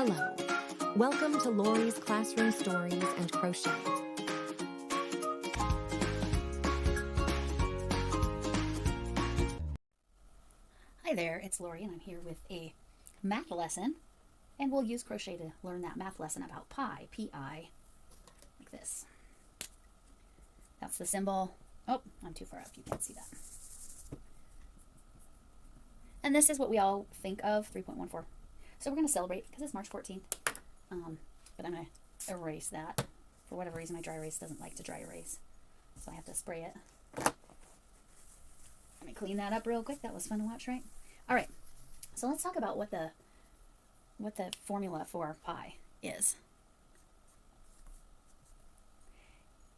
Hello. Welcome to Lori's Classroom Stories and Crochet. Hi there, it's Lori and I'm here with a math lesson, and we'll use crochet to learn that math lesson about pi, P-I, like this. That's the symbol. Oh, I'm too far up, you can't see that. And this is what we all think of, 3.14. So we're going to celebrate because it's March 14th, but I'm going to erase that. For whatever reason, my dry erase doesn't like to dry erase, so I have to spray it. Let me clean that up real quick. That was fun to watch, right? All right, so let's talk about what the formula for pi is.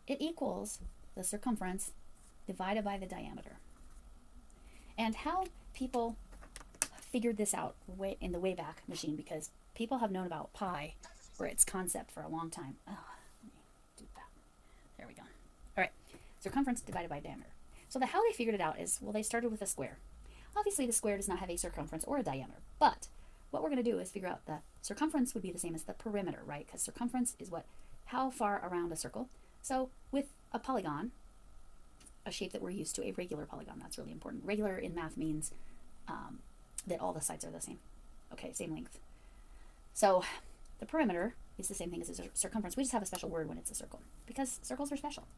It equals the circumference divided by the diameter. And how people figured this out in the Wayback Machine, because people have known about pi or its concept for a long time. Oh, let me do that. There we go. All right, circumference divided by diameter. So how they figured it out is, well, they started with a square. Obviously, the square does not have a circumference or a diameter, but what we're going to do is figure out the circumference would be the same as the perimeter, right? Because circumference is how far around a circle. So with a polygon, a shape that we're used to, a regular polygon, that's really important. Regular in math means that all the sides are the same. Okay, same length. So the perimeter is the same thing as a circumference. We just have a special word when it's a circle because circles are special.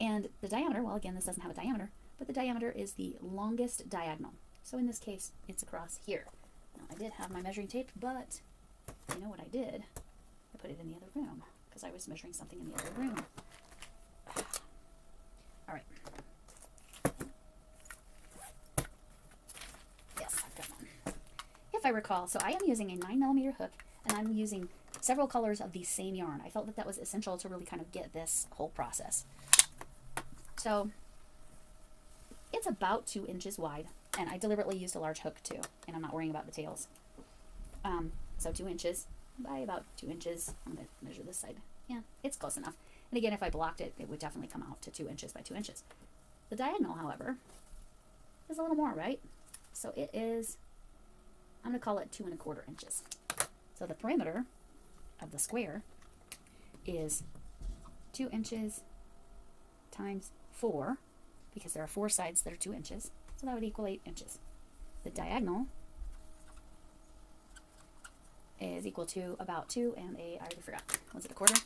And the diameter, well, again, this doesn't have a diameter, but the diameter is the longest diagonal. So in this case, it's across here. Now, I did have my measuring tape, but you know what I did? I put it in the other room because I was measuring something in the other room. All right. Yes, I've got one. If I recall, so I am using a 9mm hook, and I'm using several colors of the same yarn. I felt that was essential to really kind of get this whole process. So it's about 2 inches wide, and I deliberately used a large hook too, and I'm not worrying about the tails. So 2 inches by about 2 inches. I'm going to measure this side. Yeah, it's close enough. And again, if I blocked it, it would definitely come out to 2 inches by 2 inches. The diagonal, however, is a little more, right? So it is, I'm going to call it 2 1/4 inches. So the perimeter of the square is 2 inches times 4, because there are 4 sides that are 2 inches. So that would equal 8 inches. The diagonal is equal to about 2 and I already forgot. Was it a quarter?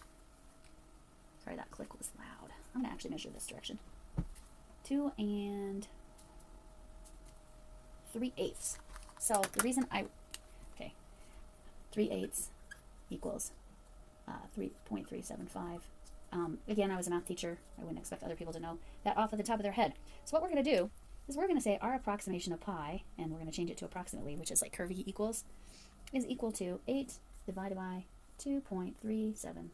Sorry, that click was loud. I'm going to actually measure this direction. 2 3/8. So the reason 3/8 equals 3.375. Again, I was a math teacher. I wouldn't expect other people to know that off of the top of their head. So what we're going to do is we're going to say our approximation of pi, and we're going to change it to approximately, which is like curvy equals, is equal to 8 divided by 2.375.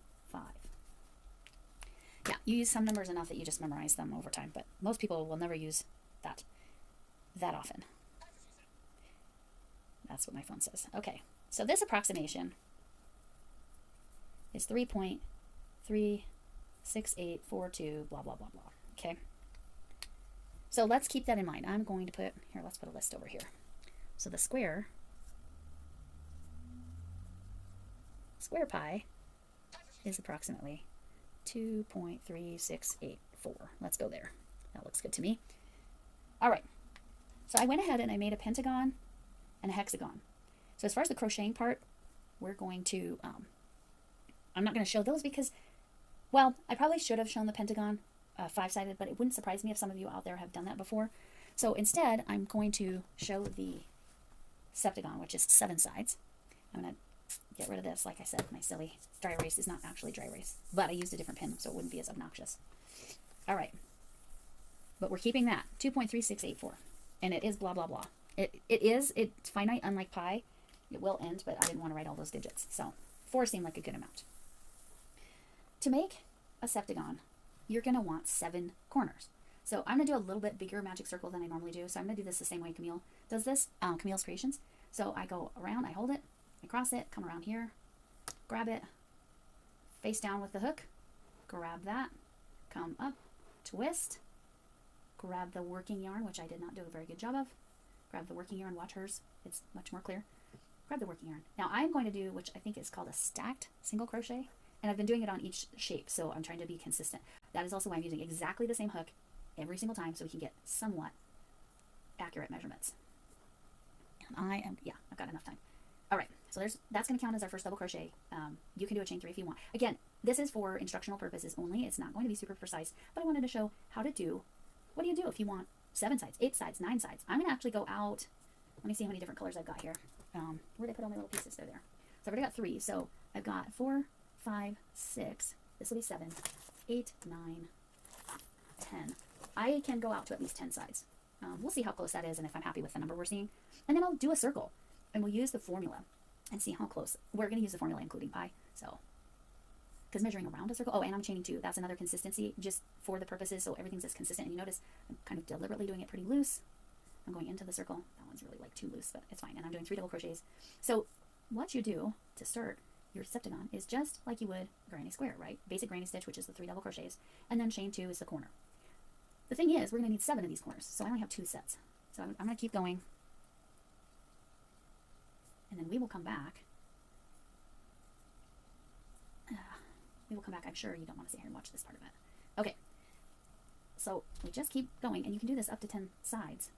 Yeah, you use some numbers enough that you just memorize them over time, but most people will never use that often. That's what my phone says. Okay, so this approximation is 3.36842, blah, blah, blah, blah. Okay, so let's keep that in mind. I'm going to put, here, let's put a list over here. So the square pi is approximately 2.3684. Let's go there. That looks good to me. All right. So I went ahead and I made a pentagon and a hexagon. So as far as the crocheting part, we're going to, I'm not going to show those because, well, I probably should have shown the pentagon 5-sided, but it wouldn't surprise me if some of you out there have done that before. So instead, I'm going to show the septagon, which is 7 sides. I'm going to get rid of this. Like I said, my silly dry erase is not actually dry erase, but I used a different pen so it wouldn't be as obnoxious. All right, but we're keeping that 2.3684, and it is blah blah blah. It's finite, unlike pi. It will end, but I didn't want to write all those digits, so 4 seemed like a good amount. To make a septagon, you're going to want 7 corners. So I'm going to do a little bit bigger magic circle than I normally do. So I'm going to do this the same way Camille does this, Camille's Creations. So I go around, I hold it, I cross it, come around here, grab it, face down with the hook, grab that, come up, twist, grab the working yarn, which I did not do a very good job of. Grab the working yarn, watch hers, it's much more clear. grab the working yarn. Now I'm going to do, which I think is called a stacked single crochet, and I've been doing it on each shape, so I'm trying to be consistent. That is also why I'm using exactly the same hook every single time, so we can get somewhat accurate measurements. And I've got enough time. All right, so that's going to count as our first double crochet. You can do a chain 3 if you want. Again, this is for instructional purposes only. It's not going to be super precise, but I wanted to show how to do, what do you do if you want 7 sides, 8 sides, 9 sides? I'm going to actually go out, let me see how many different colors I've got here. Where did I put all my little pieces? They're there. So I've already got 3, so I've got 4, 5, 6, this will be 7, 8, 9, 10. I can go out to at least 10 sides. We'll see how close that is and if I'm happy with the number we're seeing. And then I'll do a circle, and we'll use the formula and see how close. We're going to use the formula including pi, so, because measuring around a circle, oh, and I'm chaining 2. That's another consistency, just for the purposes, so everything's as consistent. And you notice I'm kind of deliberately doing it pretty loose. I'm going into the circle. That one's really like too loose, but it's fine. And I'm doing 3 double crochets. So what you do to start your septagon is just like you would granny square, right? Basic granny stitch, which is the 3 double crochets, and then chain 2 is the corner. The thing is, we're going to need 7 of these corners, so I only have 2 sets. So I'm going to keep going, and then we will come back. I'm sure you don't want to sit here and watch this part of it. Okay, so we just keep going, and you can do this up to 10 sides.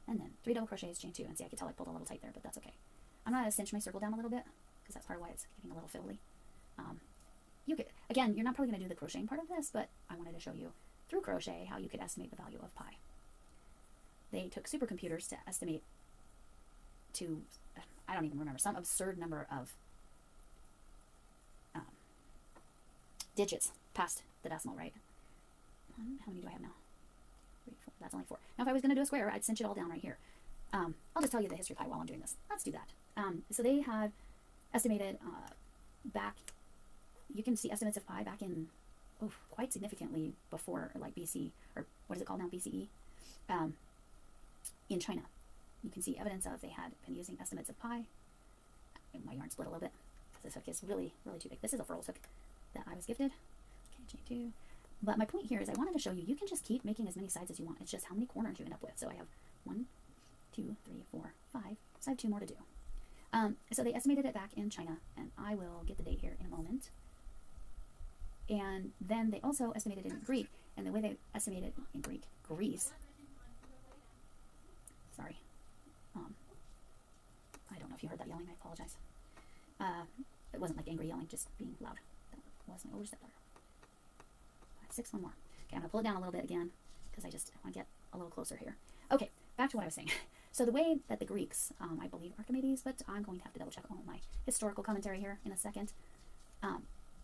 And then 3 double crochets, chain 2, and see, I can tell I pulled a little tight there, but that's okay. I'm going to cinch my circle down a little bit, because that's part of why it's getting a little fiddly. You could, again, you're not probably going to do the crocheting part of this, but I wanted to show you through crochet how you could estimate the value of pi. They took supercomputers to estimate to, I don't even remember, some absurd number of digits past the decimal, right? How many do I have now? 3, 4, that's only 4. Now if I was going to do a square, I'd cinch it all down right here. I'll just tell you the history of pi while I'm doing this. Let's do that. So they have estimated back, you can see estimates of pi back in quite significantly before, like BC, or what is it called now, BCE, in China. You can see evidence of they had been using estimates of pi. My yarn split a little bit because this hook is really, really too big. This is a furls hook that I was gifted. Okay, chain 2. But my point here is I wanted to show you, you can just keep making as many sides as you want. It's just how many corners you end up with. So I have 1, 2, 3, 4, 5. So I have 2 more to do. So they estimated it back in China, and I will get the date here in a moment. And then they also estimated it in Greek, and the way they estimated in Greece. Sorry. I don't know if you heard that yelling. I apologize. It wasn't like angry yelling, just being loud. That was my older stepdaughter. 5, 6, 1 more. Okay, I'm going to pull it down a little bit again because I just want to get a little closer here. Okay, back to what I was saying. So the way that the Greeks, I believe Archimedes, but I'm going to have to double check all my historical commentary here in a second.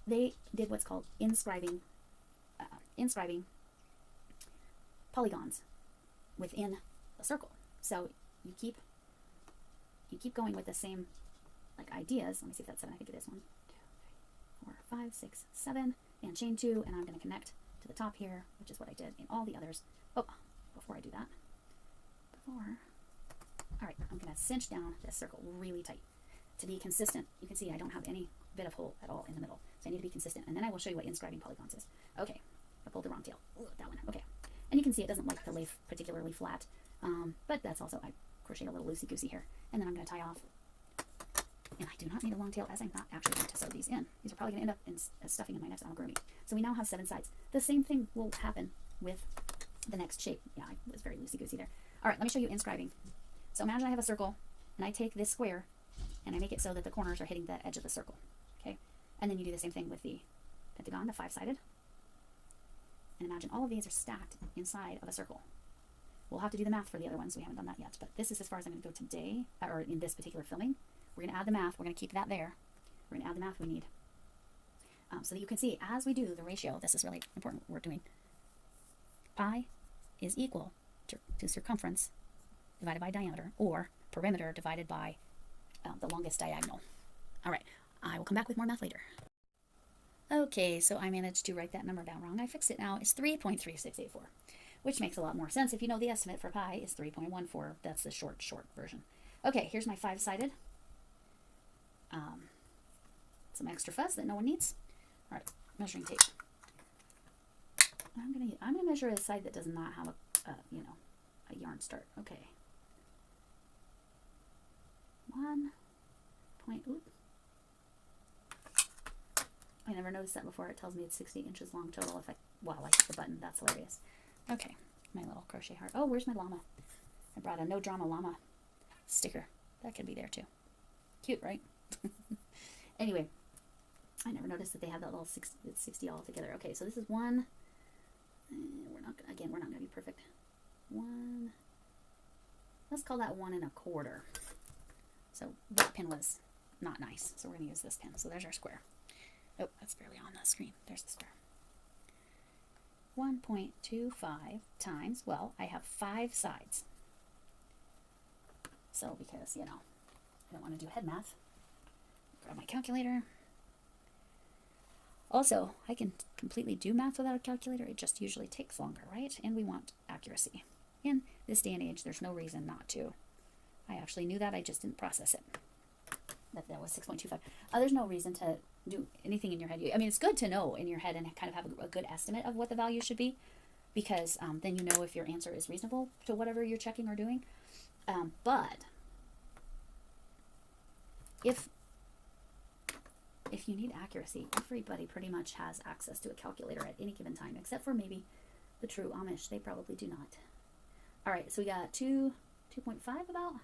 They did what's called inscribing polygons within a circle. So you keep going with the same like ideas. Let me see if that's 7. I think it is 1, 2, 3, 4, 5, 6, 7, and chain 2, and I'm going to connect to the top here, which is what I did in all the others. Oh, before I do that, all right, I'm going to cinch down this circle really tight to be consistent. You can see I don't have any bit of hole at all in the middle, so I need to be consistent. And then I will show you what inscribing polygons is. Okay, I pulled the wrong tail. Ooh, that one. Okay, and you can see it doesn't like to lay particularly flat, but that's also, I crocheted a little loosey-goosey here. And then I'm going to tie off. And I do not need a long tail, as I'm not actually going to sew these in. These are probably going to end up in stuffing in my next amigurumi. So we now have 7 sides. The same thing will happen with the next shape. Yeah, I was very loosey-goosey there. All right, let me show you inscribing. So imagine I have a circle, and I take this square, and I make it so that the corners are hitting the edge of the circle. Okay, and then you do the same thing with the pentagon, the 5-sided. And imagine all of these are stacked inside of a circle. We'll have to do the math for the other ones. We haven't done that yet, but this is as far as I'm going to go today, or in this particular filming. We're going to add the math. We're going to keep that there. We're going to add the math we need. So that you can see, as we do the ratio, this is really important what we're doing. Pi is equal to circumference divided by diameter, or perimeter divided by the longest diagonal. All right, I will come back with more math later. Okay, so I managed to write that number down wrong. I fixed it now. It's 3.3684, which makes a lot more sense if you know the estimate for pi is 3.14. That's the short version. Okay, here's my 5-sided. Some extra fuzz that no one needs. All right, measuring tape. I'm gonna measure a side that does not have a yarn start. Okay. 1 point, oop. I never noticed that before. It tells me it's 60 inches long total. If I, wow, I hit the button. That's hilarious. Okay, my little crochet heart. Oh, where's my llama? I brought a no drama llama sticker. That could be there too. Cute, right? Anyway, I never noticed that they have that little 60 all together. Okay, so this is 1. We're not going to be perfect. 1. Let's call that 1 1/4. So that pin was not nice. So we're going to use this pin. So there's our square. Oh, that's barely on the screen. There's the square. 1.25 times, well, I have 5 sides. So because, you know, I don't want to do head math. Grab my calculator. Also, I can completely do math without a calculator. It just usually takes longer, right? And we want accuracy. In this day and age, there's no reason not to. I actually knew that. I just didn't process it. That was 6.25. There's no reason to do anything in your head. I mean, it's good to know in your head and kind of have a good estimate of what the value should be, because then you know if your answer is reasonable to whatever you're checking or doing. But if you need accuracy, everybody pretty much has access to a calculator at any given time, except for maybe the true Amish. They probably do not. All right, so we got 2.5 about?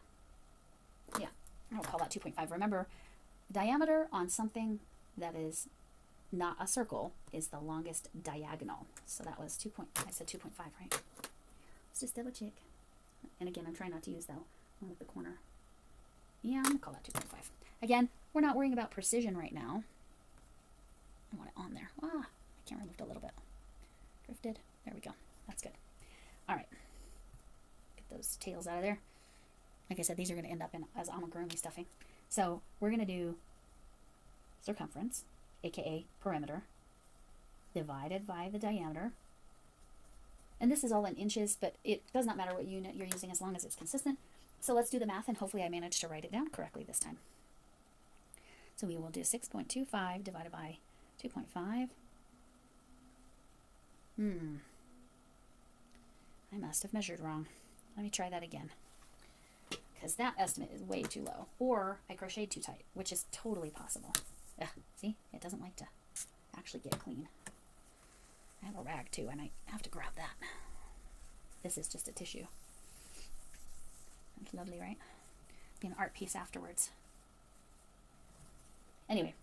Yeah, I'll call that 2.5. Remember, diameter on something that is not a circle is the longest diagonal. So that was I said 2.5, right? Let's just double check. And again, I'm trying not to use that one with the corner. Yeah, I'm going to call that 2.5. Again, we're not worrying about precision right now. I want it on there. Ah, I can't remove it a little bit. Drifted. There we go. That's good. All right. Get those tails out of there. Like I said, these are going to end up as amigurumi stuffing. So we're going to do circumference, aka perimeter, divided by the diameter. And this is all in inches, but it does not matter what unit you're using as long as it's consistent. So let's do the math, and hopefully I managed to write it down correctly this time. So we will do 6.25 divided by 2.5. I must have measured wrong. Let me try that again, because that estimate is way too low. Or I crocheted too tight, which is totally possible. Ugh, see? It doesn't like to actually get clean. I have a rag too, and I have to grab that. This is just a tissue. That's lovely, right? Be an art piece afterwards. Anyway,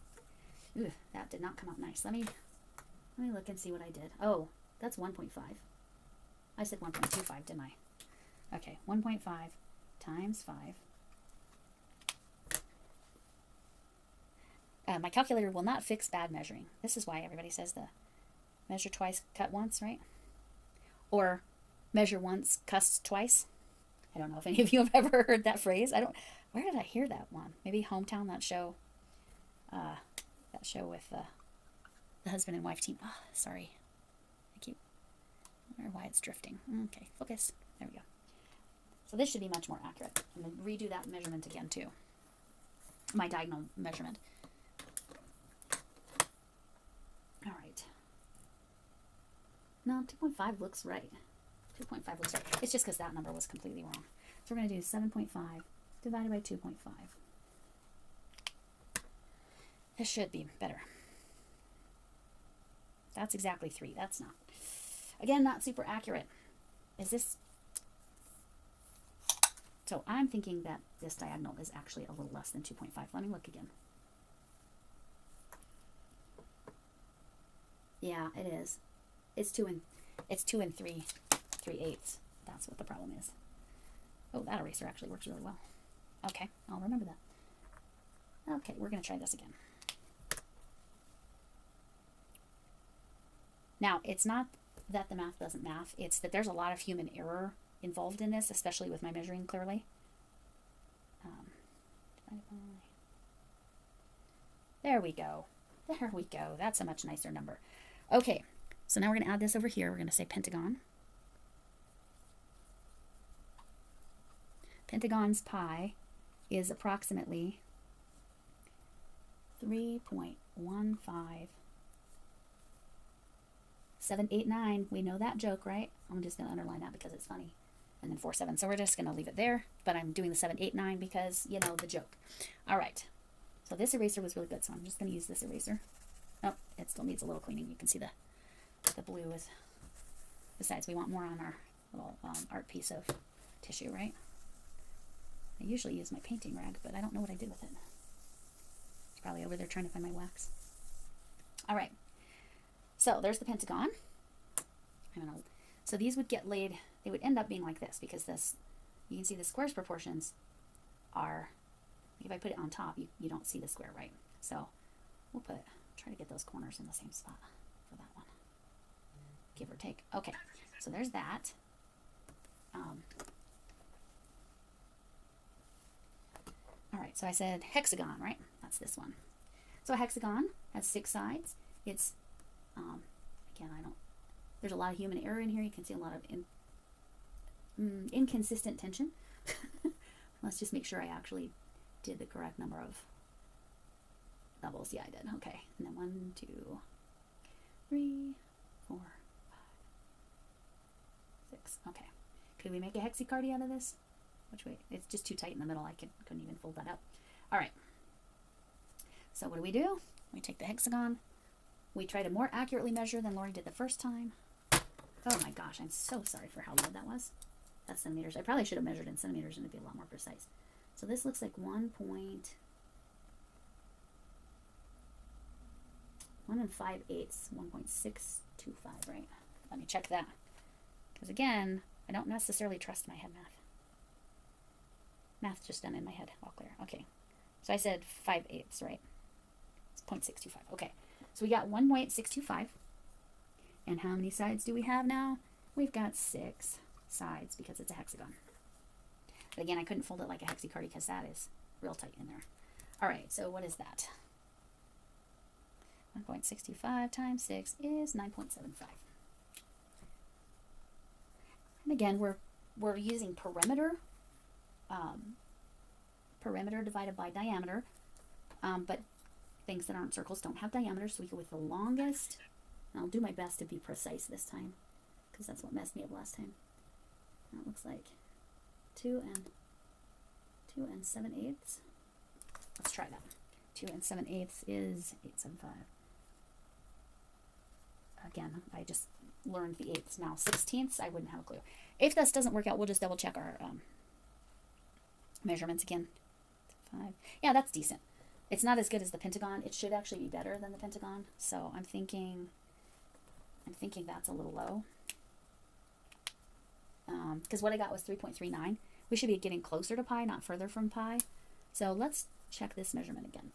that did not come out nice. Let me look and see what I did. Oh, that's 1.5. I said 1.25, didn't I? Okay, 1.5 times 5. My calculator will not fix bad measuring. This is why everybody says the measure twice, cut once, right? Or measure once, cuss twice. I don't know if any of you have ever heard that phrase. Where did I hear that one? Maybe Hometown, that show. That show with the husband and wife team. Oh, sorry. I wonder why it's drifting. Okay, focus. There we go. So this should be much more accurate. I'm going to redo that measurement again too. My diagonal measurement. All right. No, 2.5 looks right. 2.5 looks right. It's just because that number was completely wrong. So we're going to do 7.5 divided by 2.5. This should be better. That's exactly 3. That's not. Again, not super accurate. Is this? So I'm thinking that this diagonal is actually a little less than 2.5. Let me look again. Yeah, it is. It's 2 and 3/8. That's what the problem is. Oh, that eraser actually works really well. Okay, I'll remember that. Okay, we're going to try this again. Now, it's not that the math doesn't math. It's that there's a lot of human error involved in this, especially with my measuring clearly. There we go. There we go. That's a much nicer number. Okay, so now we're going to add this over here. We're going to say pentagon. Pentagon's pi is approximately 3.15789. We know that joke, right? I'm just going to underline that because it's funny. and then 4, 7. So we're just going to leave it there, but I'm doing the 7, 8, 9 because, you know, the joke. All right. So this eraser was really good, so I'm just going to use this eraser. Oh, it still needs a little cleaning. You can see the blue is, besides we want more on our little art piece of tissue, right? I usually use my painting rag, but I don't know what I did with it. It's probably over there trying to find my wax. All right. So there's the pentagon. So these would get laid, they would end up being like this because this, you can see the square's proportions are, if I put it on top, you don't see the square, right? So we'll try to get those corners in the same spot for that one, give or take. Okay, so there's that. All right, so I said hexagon, right? That's this one. So a hexagon has 6 sides. It's, again, there's a lot of human error in here. You can see a lot of inconsistent tension. Let's just make sure I actually did the correct number of doubles. Yeah, I did. Okay. And then 1, 2, 3, 4, 5, 6. Okay. Could we make a hexacardy out of this? Which way? It's just too tight in the middle. I couldn't even fold that up. All right. So what do? We take the hexagon. We try to more accurately measure than Lori did the first time. Oh my gosh, I'm so sorry for how low that was. That's centimeters. I probably should have measured in centimeters and it'd be a lot more precise. So this looks like 1 5/8, 1.625, right? Let me check that. Because again, I don't necessarily trust my head math. Math just done in my head, all clear. Okay, so I said 5/8, right? It's 0.625. Okay, so we got 1.625. And how many sides do we have now? We've got 6 sides because it's a hexagon. But again, I couldn't fold it like a hexacardy because that is real tight in there. All right, so what is that? 1.625 times 6 is 9.75. And again, we're using perimeter. Perimeter divided by diameter. But things that aren't circles don't have diameter, so we go with the longest. I'll do my best to be precise this time, because that's what messed me up last time. That looks like 2 and 7/8. Let's try that. 2 and 7/8 is 875. Again, I just learned the eighths now. 16ths, I wouldn't have a clue. If this doesn't work out, we'll just double check our measurements again. 5. Yeah, that's decent. It's not as good as the pentagon. It should actually be better than the pentagon. So I'm thinking that's a little low. Because what I got was 3.39. We should be getting closer to pi, not further from pi. So let's check this measurement again.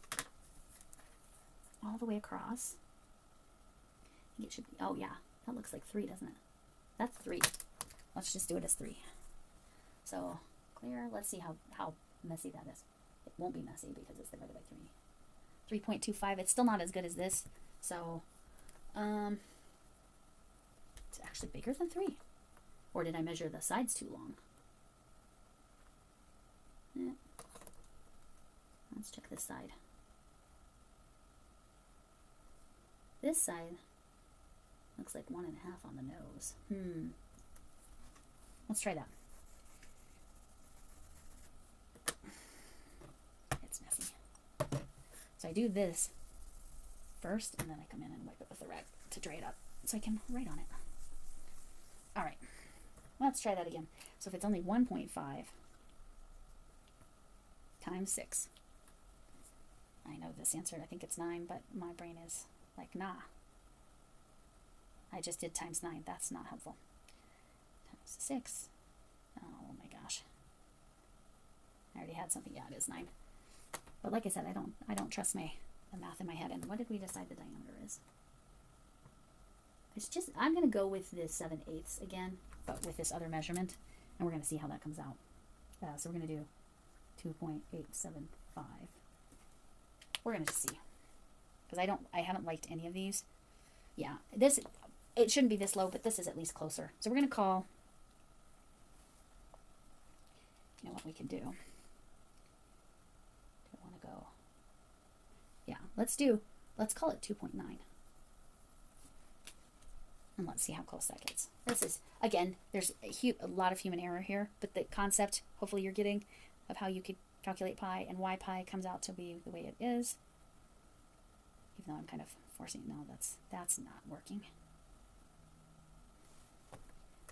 All the way across. I think it should be, oh yeah, that looks like 3, doesn't it? That's 3. Let's just do it as 3. So clear. Let's see how messy that is. It won't be messy because it's divided by 3. 3.25. It's still not as good as this. So it's actually bigger than 3. Or did I measure the sides too long? Yeah. Let's check this side. This side looks like 1.5 on the nose. Let's try that. It's messy. So I do this first, and then I come in and wipe it with the rag to dry it up so I can write on it. All right, let's try that again. So if it's only 1.5 times 6, I know this answer. I think it's 9, but my brain is like, nah. I just did times 9. That's not helpful. Times 6. Oh my gosh. I already had something. Yeah, it is 9. But like I said, I don't trust the math in my head. And what did we decide the diameter is? It's just, I'm going to go with this 7/8 again, but with this other measurement, and we're going to see how that comes out. So we're going to do 2.875. We're going to see, because I haven't liked any of these. Yeah, it shouldn't be this low, but this is at least closer. So we're going to call, you know what we can do? Do I want to go? Yeah, let's call it 2.9. And let's see how close that gets. This is, again, there's a lot of human error here, but the concept, hopefully you're getting, of how you could calculate pi and why pi comes out to be the way it is. Even though I'm kind of forcing it. No, that's not working.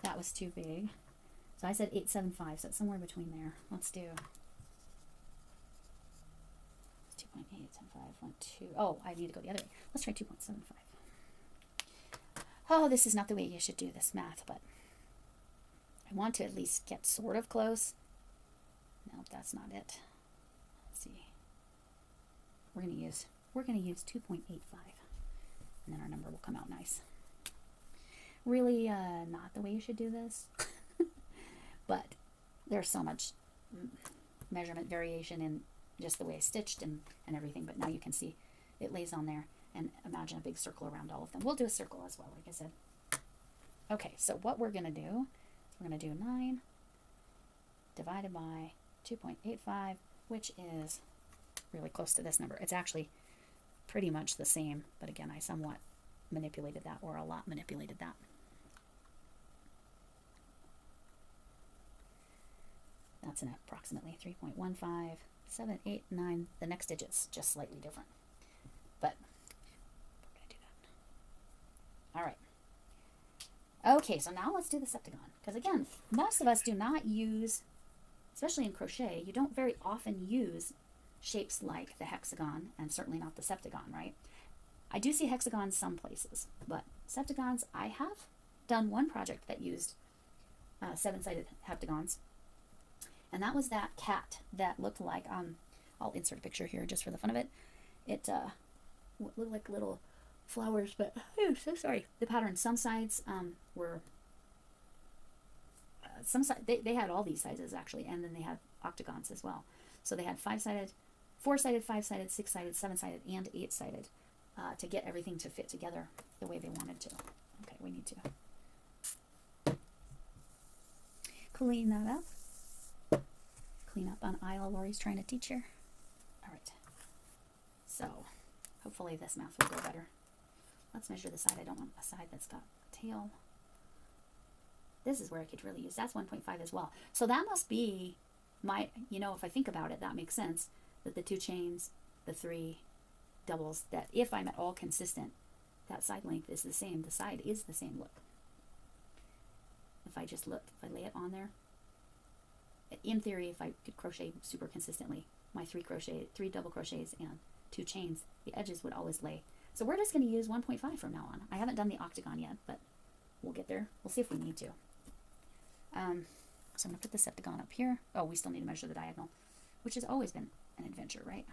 That was too big. So I said 875, so it's somewhere between there. Let's do 2.875, 1, 2. Oh, I need to go the other way. Let's try 2.75. Oh, this is not the way you should do this math, but I want to at least get sort of close. Nope, that's not it. Let's see. We're gonna use 2.85, and then our number will come out nice. Really, not the way you should do this, but there's so much measurement variation in just the way I stitched and everything. But now you can see it lays on there. And imagine a big circle around all of them. We'll do a circle as well, like I said. Okay, so what we're going to do, we're going to do 9 divided by 2.85, which is really close to this number. It's actually pretty much the same, but again, I somewhat manipulated that, or a lot manipulated that. That's an approximately 3.15, 7, 8, 9. The next digit's just slightly different. But all right. Okay, so now let's do the septagon. Because again, most of us do not use, especially in crochet, you don't very often use shapes like the hexagon, and certainly not the septagon, right? I do see hexagons some places, but septagons, I have done one project that used 7-sided heptagons, and that was that cat that looked like, I'll insert a picture here just for the fun of it. It looked like little flowers, but oh, so sorry. The pattern, some sides were they had all these sizes actually, and then they had octagons as well. So they had 5-sided, 4-sided, 5-sided, 6-sided, 7-sided, and 8-sided to get everything to fit together the way they wanted to. Okay, we need to clean that up. Clean up on aisle Lori's trying to teach here. All right. So hopefully this math will go better. Let's measure the side. I don't want a side that's got a tail. This is where I could really use. That's 1.5 as well. So that must be my, if I think about it, that makes sense. That the 2 chains, the 3 doubles, that if I'm at all consistent, that side length is the same. The side is the same. Look. If I just look, if I lay it on there, in theory, if I could crochet super consistently, my 3 double crochets and 2 chains, the edges would always lay. So we're just going to use 1.5 from now on. I haven't done the octagon yet, but we'll get there. We'll see if we need to. So I'm going to put the septagon up here. Oh, we still need to measure the diagonal, which has always been an adventure, right?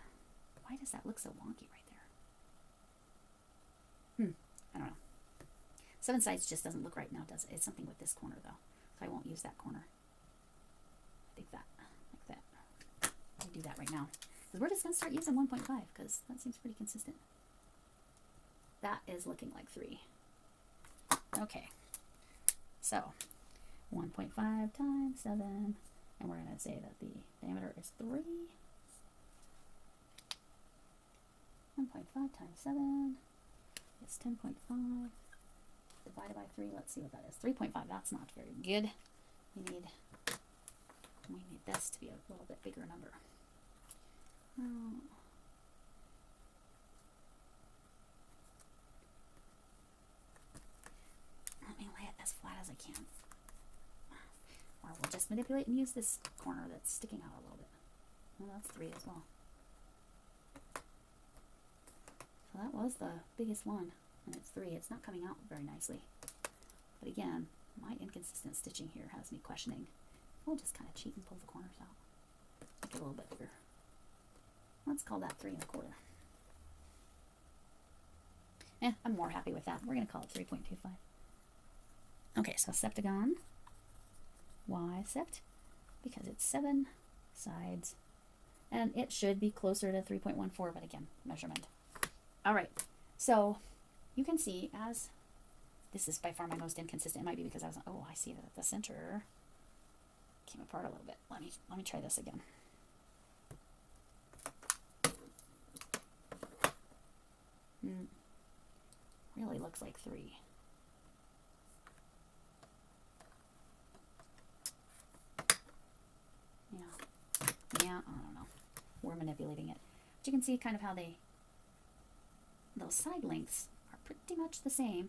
Why does that look so wonky right there? I don't know. 7 sides just doesn't look right now, does it? It's something with this corner, though. So I won't use that corner. I think that, like that. I'll do that right now. Because we're just going to start using 1.5, because that seems pretty consistent. That is looking like 3. Okay. So 1.5 times 7, and we're going to say that the diameter is 3. 1.5 times 7 is 10.5 divided by 3. Let's see what that is. 3.5. That's not very good. We need this to be a little bit bigger number. Let me lay it as flat as I can. Or we'll just manipulate and use this corner that's sticking out a little bit. Well, that's 3 as well. So that was the biggest one, and it's 3. It's not coming out very nicely. But again, my inconsistent stitching here has me questioning. We'll just kind of cheat and pull the corners out. Make it a little bit bigger. Let's call that 3 1/4. I'm more happy with that. We're going to call it 3.25. Okay, so septagon. Why sept? Because it's 7 sides. And it should be closer to 3.14, but again, measurement. All right, so you can see as this is by far my most inconsistent. It might be because I see that the center came apart a little bit. Let me try this again. Really looks like 3. you can see kind of how those side lengths are pretty much the same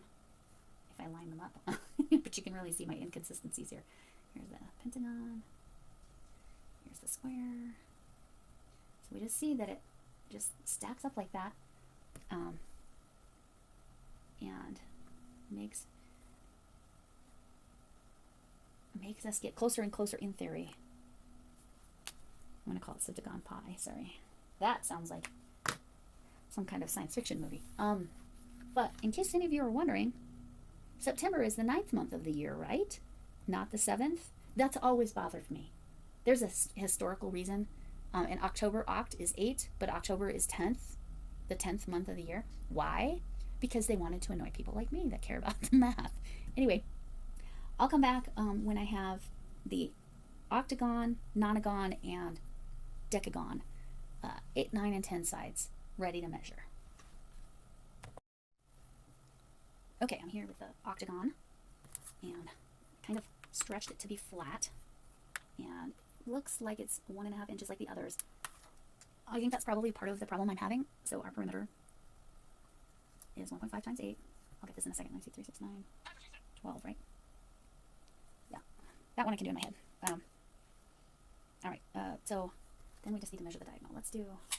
if I line them up. But you can really see my inconsistencies here. Here's the pentagon. Here's the square. So we just see that it just stacks up like that, and makes us get closer and closer in theory. I'm going to call it Septagon Pi. Sorry. That sounds like some kind of science fiction movie. But in case any of you are wondering, September is the 9th month of the year, right? Not the 7th? That's always bothered me. There's a historical reason. In October, Oct is 8, but October is 10th, the 10th month of the year. Why? Because they wanted to annoy people like me that care about the math. Anyway, I'll come back when I have the octagon, nonagon, and decagon, 8, 9, and 10 sides ready to measure. Okay, I'm here with the octagon, and kind of stretched it to be flat, and looks like it's 1.5 inches like the others. I think that's probably part of the problem I'm having. So our perimeter is 1.5 times 8. I'll get this in a second. 9, 3, 6, 9, 12, right? Yeah, that one I can do in my head. All right, so then we just need to measure the diagonal. Let's do that.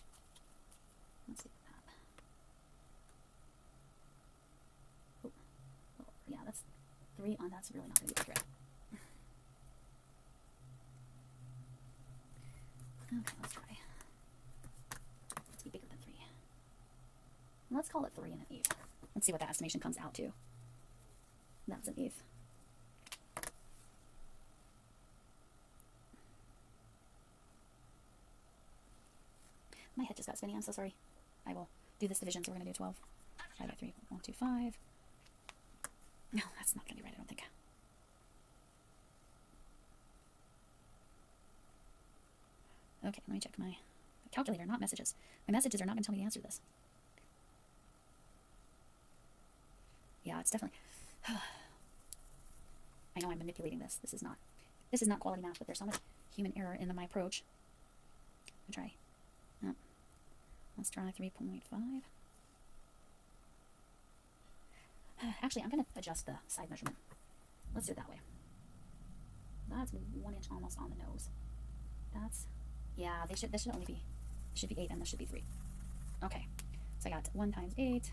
Oh, yeah, that's 3 on. That's really not going to be accurate. Okay, let's try. Let's be bigger than 3. Let's call it 3 and 1/8. Let's see what that estimation comes out to. That's 1/8. My head just got spinny. I'm so sorry. I will do this division, so we're going to do 12. 5 by 3. 1, 2, 5. No, that's not going to be right, I don't think. Okay, let me check my calculator, not messages. My messages are not going to tell me the answer to this. Yeah, it's definitely... I know I'm manipulating this. This is not quality math, but there's so much human error in my approach. I'll try. Oh. Let's try 3.5. Actually, I'm going to adjust the side measurement. Let's do it that way. That's 1 inch almost on the nose. That's... Yeah, this should only be, it should be 8 and this should be 3. Okay, so I got 1 times 8,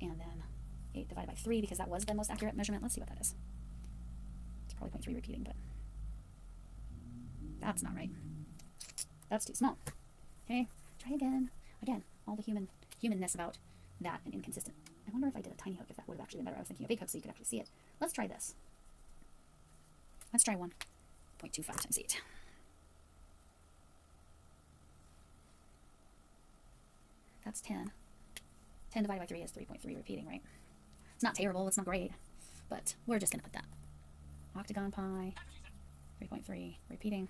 and then 8 divided by 3, because that was the most accurate measurement. Let's see what that is. It's probably 0.3 repeating, but that's not right. That's too small. Okay, try again. Again, all the humanness about that and inconsistent. I wonder if I did a tiny hook, if that would have actually been better. I was thinking a big hook so you could actually see it. Let's try this. Let's try 1.25 times 8. That's 10. 10 divided by 3 is 3.3 repeating, right? It's not terrible, it's not great, but we're just going to put that. Octagon pi, 3.3 repeating.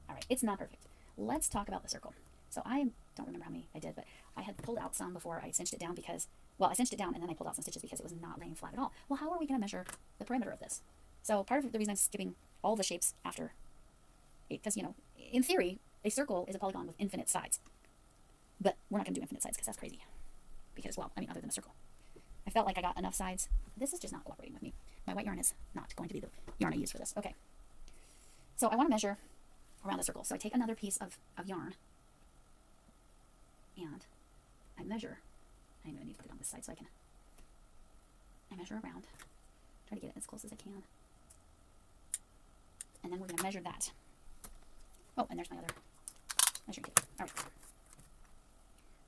All right, it's not perfect. Let's talk about the circle. So I don't remember how many I did, but I had pulled out some before I cinched it down because, well, I cinched it down and then I pulled out some stitches because it was not laying flat at all. Well, how are we going to measure the perimeter of this? So part of the reason I'm skipping all the shapes after 8, because, you know, in theory, a circle is a polygon with infinite sides. But we're not going to do infinite sides because that's crazy. Because, well, I mean, other than a circle. I felt like I got enough sides. This is just not cooperating with me. My white yarn is not going to be the yarn I use for this. Okay. So I want to measure around the circle. So I take another piece of yarn. And I measure. I'm going to need to put it on this side so I measure around. Try to get it as close as I can. And then we're going to measure that. Oh, and there's my other measuring tape. All right.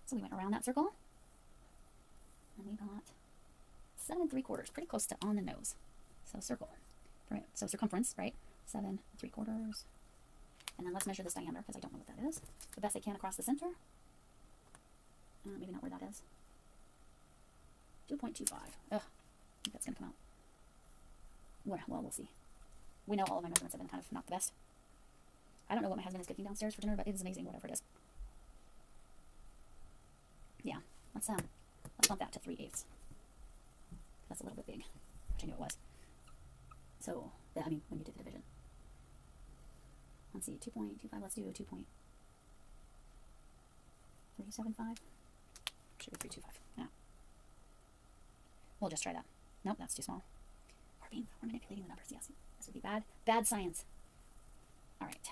So we went around that circle, and we got 7 3/4, pretty close to on the nose. So circle, right? So circumference, right? 7 3/4, and then let's measure this diameter because I don't know what that is. The best I can across the center. Maybe not where that is. 2.25. Ugh, I think that's gonna come out. Well, we'll see. We know all of my measurements have been kind of not the best. I don't know what my husband is cooking downstairs for dinner, but it is amazing, whatever it is. Yeah, let's bump that to 3/8. That's a little bit big, which I knew it was. So, I mean, when you did the division. Let's see, 2.25, let's do 2. 375. Should be 325. Yeah. We'll just try that. Nope, that's too small. We're manipulating the numbers. Yes, this would be bad. Bad science. All right.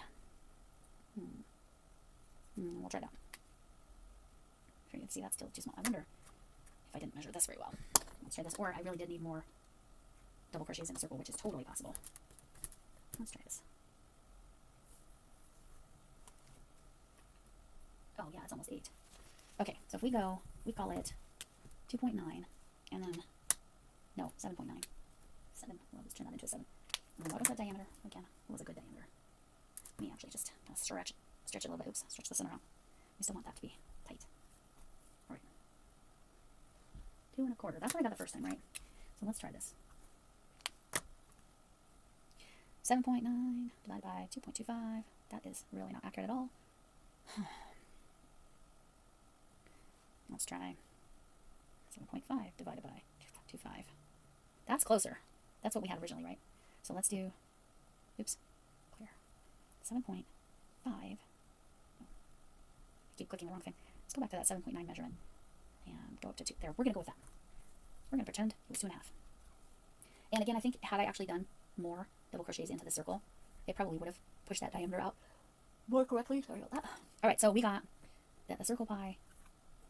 We'll try that. Sure, you can see that's still too small. I wonder if I didn't measure this very well. Let's try this. Or I really did need more double crochets in a circle, which is totally possible. Let's try this. Oh yeah, it's almost 8. Okay, so if we go, we call it 2.9, and then, no, 7.9. 7, well, let's turn that into a 7. And then what was that diameter? Again, what was a good diameter? Let me actually just stretch it a little bit. Oops, stretch the center out. We still want that to be tight. All right. 2 1/4. That's what I got the first time, right? So let's try this. 7.9 divided by 2.25. That is really not accurate at all. Let's try 7.5 divided by 2.25. That's closer. That's what we had originally, right? So let's do, oops, clear. 7.5. I keep clicking the wrong thing. Let's go back to that 7.9 measurement and go up to 2. There, we're going to go with that. We're going to pretend it was 2.5. And again, I think had I actually done more double crochets into the circle, it probably would have pushed that diameter out more correctly. Sorry about that. All right, so we got the circle pie,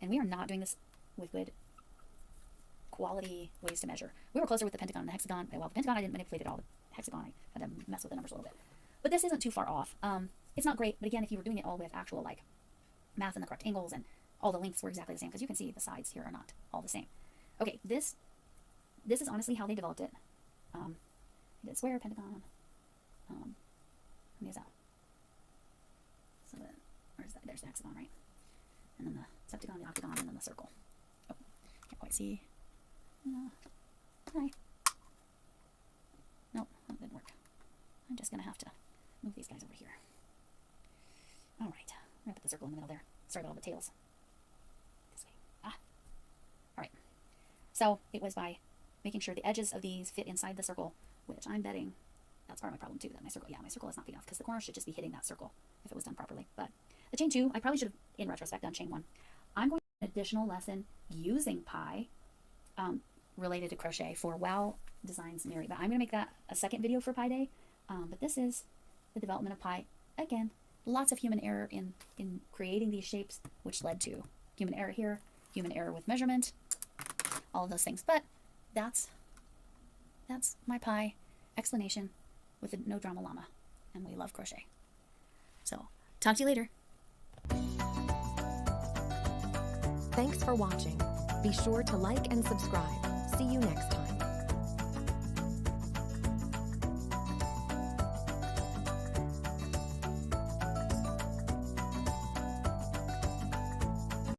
and we are not doing this with good quality ways to measure. We were closer with the pentagon and the hexagon. Well, the pentagon I didn't manipulate at all. The hexagon I had to mess with the numbers a little bit. But this isn't too far off. It's not great, but again, if you were doing it all with actual like math and the correct angles and all the lengths were exactly the same, because you can see the sides here are not all the same. Okay, this is honestly how they developed it. They did square, pentagon. How many is that? So where's that? There's the hexagon, right? And then the septagon, the octagon, and then the circle. Oh, can't quite see. Hi. Nope, that didn't work. I'm just gonna have to move these guys over here. All right, we're gonna put the circle in the middle there. Sorry about all the tails. This way. All right. So it was by making sure the edges of these fit inside the circle, which I'm betting that's part of my problem too, that my circle is not big enough, because the corner should just be hitting that circle if it was done properly. But the chain 2, I probably should have, in retrospect, done chain 1. I'm going to do an additional lesson using pie related to crochet for Wow Designs Mary, but I'm going to make that a second video for Pie Day. But this is the development of pie. Again, lots of human error in creating these shapes, which led to human error here, human error with measurement, all of those things. But that's my pie explanation with the no drama llama, and we love crochet. So talk to you later. Thanks for watching. Be sure to like and subscribe. See you next time.